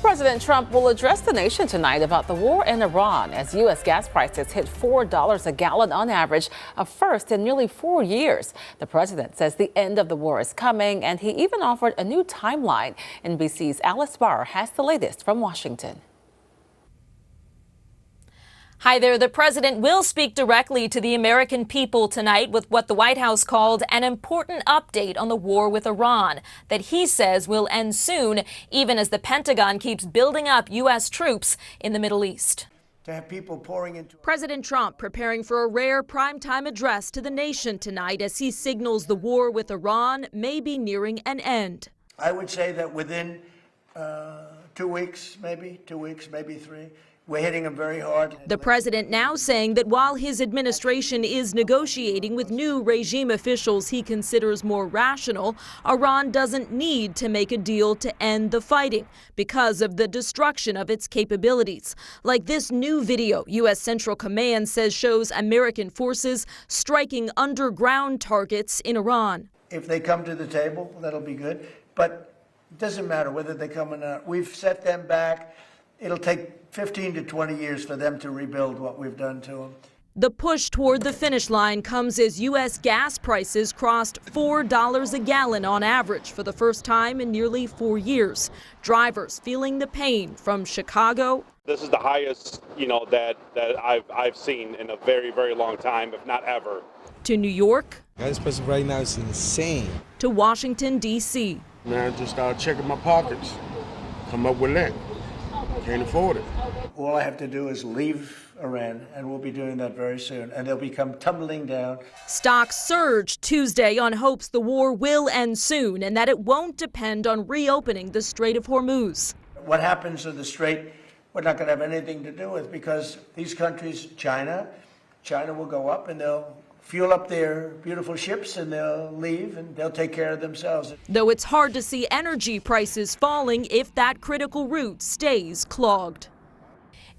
President Trump will address the nation tonight about the war in Iran as U.S. gas prices hit $4 a gallon on average, a first in nearly 4 years. The president says the end of the war is coming, and he even offered a new timeline. NBC's Alice Barr has the latest from Washington. Hi there. The president will speak directly to the American people tonight with what the White House called an important update on the war with Iran that he says will end soon, even as the Pentagon keeps building up U.S. troops in the Middle East. To have people pouring into President Trump preparing for a rare primetime address to the nation tonight as he signals the war with Iran may be nearing an end. I would say that within 2 weeks, maybe 3. We're hitting them very hard. The president now saying that while his administration is negotiating with new regime officials he considers more rational, Iran doesn't need to make a deal to end the fighting because of the destruction of its capabilities. Like this new video U.S. Central Command says shows American forces striking underground targets in Iran. If they come to the table, that'll be good. But it doesn't matter whether they come or not. We've set them back. It'll take 15 to 20 years for them to rebuild what we've done to them. The push toward the finish line comes as U.S. gas prices crossed $4 a gallon on average for the first time in nearly 4 years. Drivers feeling the pain from Chicago. This is the highest, that I've seen in a very, very long time, if not ever. To New York. Gas prices right now is insane. To Washington, D.C. Man, just start checking my pockets. Come up with that. Can't afford it. All I have to do is leave Iran, and we'll be doing that very soon, and they'll become tumbling down. Stocks surged Tuesday on hopes the war will end soon and that it won't depend on reopening the Strait of Hormuz. What happens in the Strait, we're not going to have anything to do with, because these countries, China will go up and they'll fuel up their beautiful ships and they'll leave and they'll take care of themselves. Though it's hard to see energy prices falling if that critical route stays clogged.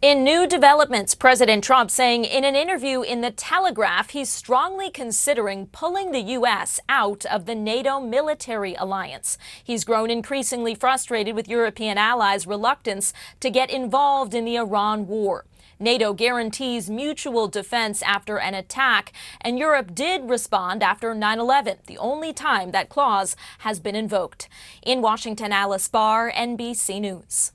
In new developments, President Trump saying in an interview in The Telegraph he's strongly considering pulling the U.S. out of the NATO military alliance. He's grown increasingly frustrated with European allies' reluctance to get involved in the Iran war. NATO guarantees mutual defense after an attack, and Europe did respond after 9/11, the only time that clause has been invoked. In Washington, Alice Barr, NBC News.